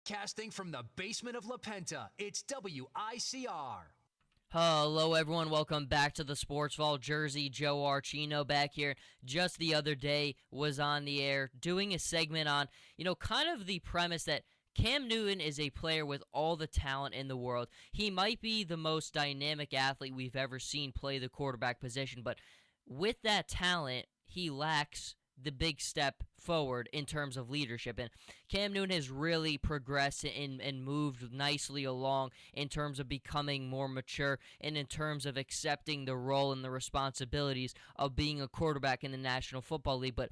Broadcasting from the basement of La Penta, it's WICR. Hello, everyone. Welcome back to the Sports Vault. Jersey Joe Archino back here. Just the other day was on the air doing a segment on, kind of the premise that Cam Newton is a player with all the talent in the world. He might be the most dynamic athlete we've ever seen play the quarterback position, but with that talent, he lacks the big step forward in terms of leadership. And Cam Newton has really progressed and moved nicely along in terms of becoming more mature and in terms of accepting the role and the responsibilities of being a quarterback in the National Football League. But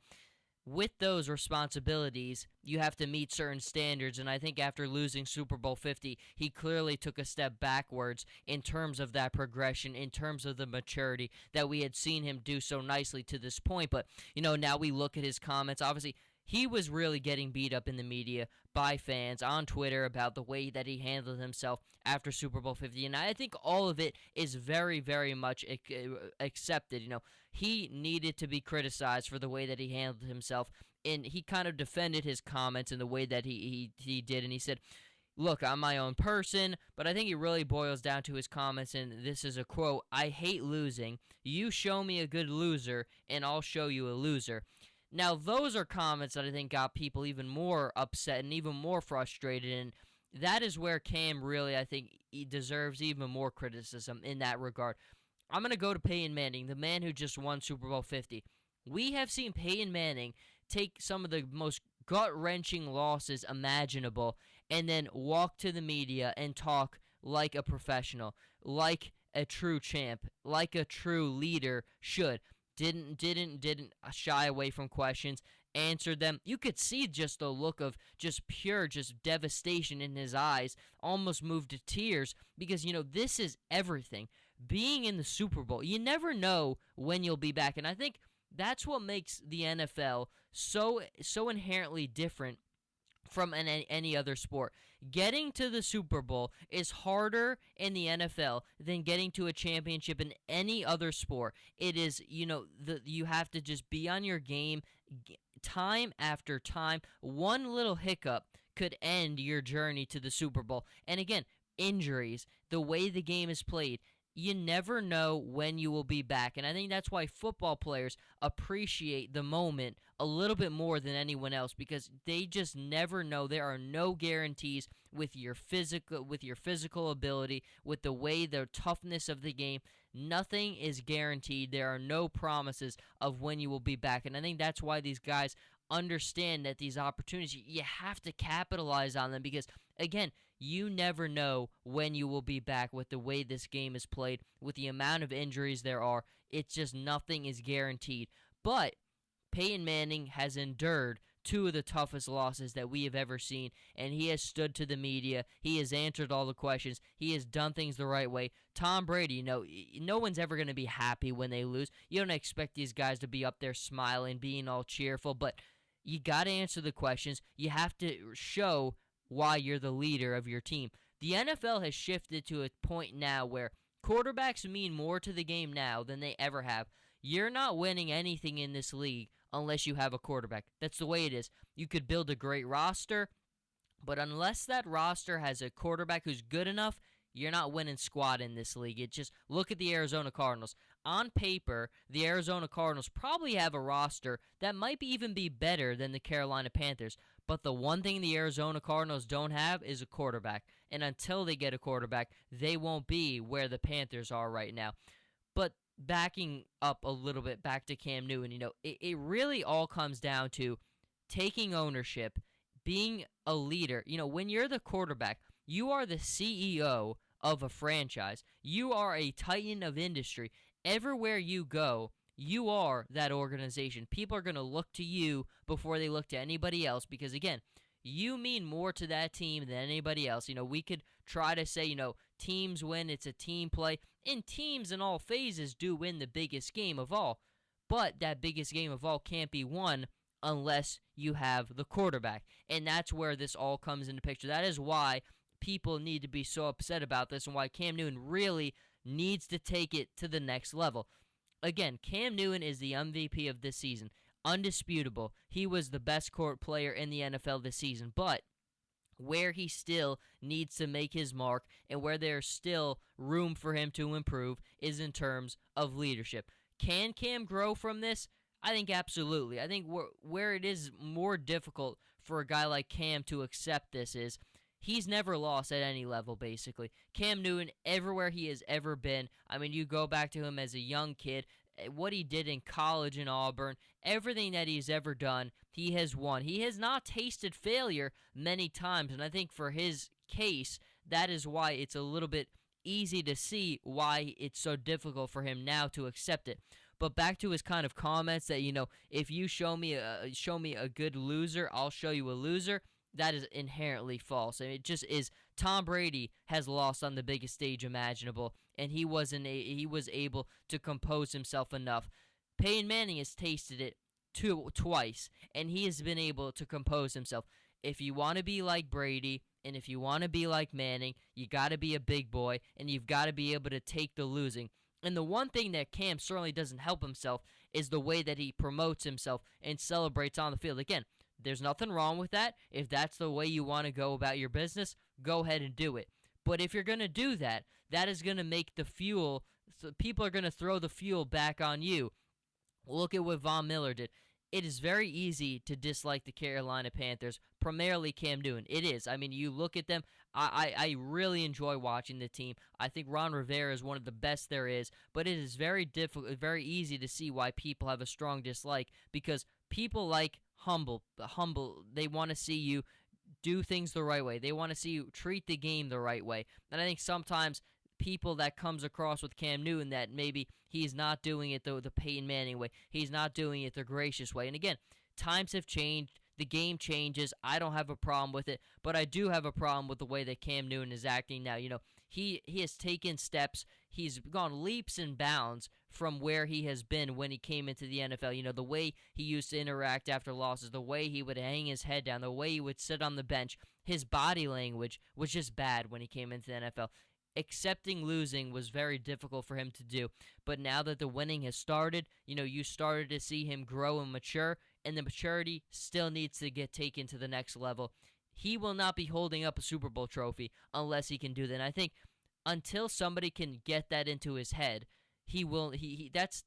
with those responsibilities, you have to meet certain standards, and I think after losing Super Bowl 50, he clearly took a step backwards in terms of that progression, in terms of the maturity that we had seen him do so nicely to this point. But, now we look at his comments. Obviously, he was really getting beat up in the media by fans on Twitter about the way that he handled himself after Super Bowl 50. And I think all of it is very, very much accepted. He needed to be criticized for the way that he handled himself. And he kind of defended his comments in the way that he did. And he said, look, I'm my own person, but I think it really boils down to his comments, and this is a quote, "I hate losing. You show me a good loser, and I'll show you a loser." Now, those are comments that I think got people even more upset and even more frustrated, and that is where Cam really, I think, he deserves even more criticism in that regard. I'm going to go to Peyton Manning, the man who just won Super Bowl 50. We have seen Peyton Manning take some of the most gut-wrenching losses imaginable and then walk to the media and talk like a professional, like a true champ, like a true leader should. Didn't shy away from questions, answered them. You could see just the look of just pure devastation in his eyes, almost moved to tears, because, this is everything. Being in the Super Bowl, you never know when you'll be back, and I think that's what makes the NFL so inherently different from any other sport. Getting to the Super Bowl is harder in the NFL than getting to a championship in any other sport. It is, you have to just be on your game time after time. One little hiccup could end your journey to the Super Bowl. And again, injuries, the way the game is played, you never know when you will be back. And I think that's why football players appreciate the moment a little bit more than anyone else, because they just never know. There are no guarantees with your physical ability, with the way the toughness of the game. Nothing is guaranteed. There are no promises of when you will be back. And I think that's why these guys understand that these opportunities, you have to capitalize on them, because again, you never know when you will be back with the way this game is played, with the amount of injuries there are. It's just nothing is guaranteed. But Peyton Manning has endured two of the toughest losses that we have ever seen, and he has stood to the media. He has answered all the questions. He has done things the right way. Tom Brady, no one's ever going to be happy when they lose. You don't expect these guys to be up there smiling, being all cheerful, but you got to answer the questions. You have to show why you're the leader of your team. The NFL has shifted to a point now where quarterbacks mean more to the game now than they ever have. You're not winning anything in this league unless you have a quarterback. That's the way it is. You could build a great roster, but unless that roster has a quarterback who's good enough, you're not winning squat in this league. Look at the Arizona Cardinals. On paper, the Arizona Cardinals probably have a roster that might even be better than the Carolina Panthers. But the one thing the Arizona Cardinals don't have is a quarterback. And until they get a quarterback, they won't be where the Panthers are right now. But backing up a little bit, back to Cam Newton, it really all comes down to taking ownership, being a leader. When you're the quarterback, you are the CEO of a franchise. You are a titan of industry. Everywhere you go, you are that organization. People are going to look to you before they look to anybody else, because, again, you mean more to that team than anybody else. We could try to say, teams win, it's a team play, and teams in all phases do win the biggest game of all. But that biggest game of all can't be won unless you have the quarterback. And that's where this all comes into picture. That is why people need to be so upset about this, and why Cam Newton really needs to take it to the next level. Again, Cam Newton is the MVP of this season. Undisputable. He was the best court player in the NFL this season. But Where he still needs to make his mark and where there's still room for him to improve is in terms of leadership. Can Cam grow from this? I think absolutely. I think where it is more difficult for a guy like Cam to accept this is he's never lost at any level, basically. Cam Newton, everywhere he has ever been, I mean, you go back to him as a young kid, what he did in college in Auburn, everything that he's ever done, he has won. He has not tasted failure many times, and I think for his case, that is why it's a little bit easy to see why it's so difficult for him now to accept it. But back to his kind of comments that, if you show me a good loser, I'll show you a loser. That is inherently false. I mean, it just is. Tom Brady has lost on the biggest stage imaginable, and he was able to compose himself enough. Peyton Manning has tasted it twice, and he has been able to compose himself. If you want to be like Brady, and if you want to be like Manning, you got to be a big boy, and you've got to be able to take the losing. And the one thing that Cam certainly doesn't help himself is the way that he promotes himself and celebrates on the field. Again, there's nothing wrong with that. If that's the way you want to go about your business, go ahead and do it. But if you're going to do that, that is going to make the fuel, so people are going to throw the fuel back on you. Look at what Von Miller did. It is very easy to dislike the Carolina Panthers, primarily Cam Newton. It is. I mean, you look at them, I really enjoy watching the team. I think Ron Rivera is one of the best there is, but it is very difficult, very easy to see why people have a strong dislike, because people like humble, they want to see you do things the right way. They want to see you treat the game the right way. And I think sometimes people that comes across with Cam Newton that maybe he's not doing it the Peyton Manning way. He's not doing it the gracious way. And again, times have changed. The game changes. I don't have a problem with it, but I do have a problem with the way that Cam Newton is acting now. He has taken steps. He's gone leaps and bounds from where he has been when he came into the NFL. The way he used to interact after losses, the way he would hang his head down, the way he would sit on the bench. His body language was just bad when he came into the NFL. Accepting losing was very difficult for him to do. But now that the winning has started, you started to see him grow and mature, and the maturity still needs to get taken to the next level. He will not be holding up a Super Bowl trophy unless he can do that. And I think until somebody can get that into his head,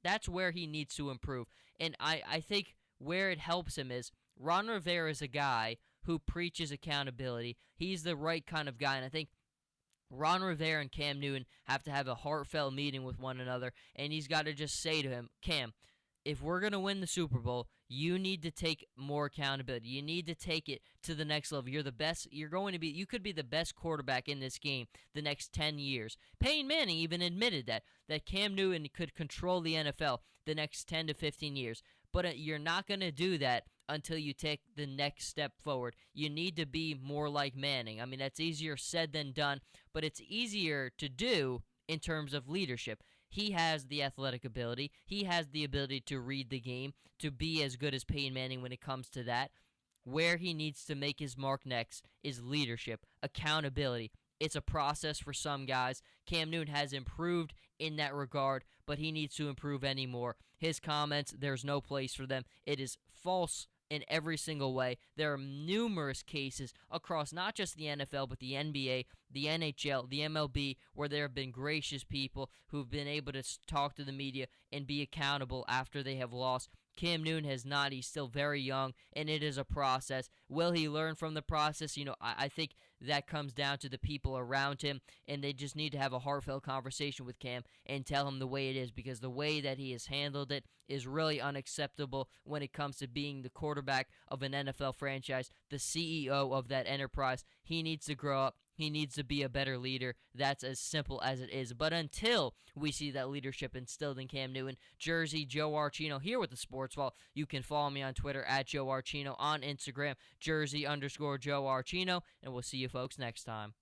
that's where he needs to improve. And I think where it helps him is Ron Rivera is a guy who preaches accountability. He's the right kind of guy, and I think Ron Rivera and Cam Newton have to have a heartfelt meeting with one another, and he's got to just say to him, Cam, if we're going to win the Super Bowl, you need to take more accountability. You need to take it to the next level. You're the best. You could be the best quarterback in this game the next 10 years. Peyton Manning even admitted that Cam Newton could control the NFL the next 10 to 15 years. But you're not going to do that until you take the next step forward. You need to be more like Manning. I mean, that's easier said than done, but it's easier to do in terms of leadership. He has the athletic ability. He has the ability to read the game, to be as good as Peyton Manning when it comes to that. Where he needs to make his mark next is leadership, accountability. It's a process for some guys. Cam Newton has improved in that regard, but he needs to improve any more. His comments, there's no place for them. It is false in every single way. There are numerous cases across not just the NFL, but the NBA, the NHL, the MLB, where there have been gracious people who've been able to talk to the media and be accountable after they have lost. Cam Newton has not. He's still very young, and it is a process. Will he learn from the process? I think that comes down to the people around him, and they just need to have a heartfelt conversation with Cam and tell him the way it is, because the way that he has handled it is really unacceptable when it comes to being the quarterback of an NFL franchise, the CEO of that enterprise. He needs to grow up. He needs to be a better leader. That's as simple as it is. But until we see that leadership instilled in Cam Newton, Jersey Joe Archino here with the Sports Vault. You can follow me on Twitter at Joe Archino, on Instagram, Jersey_Joe Archino, and we'll see you folks next time.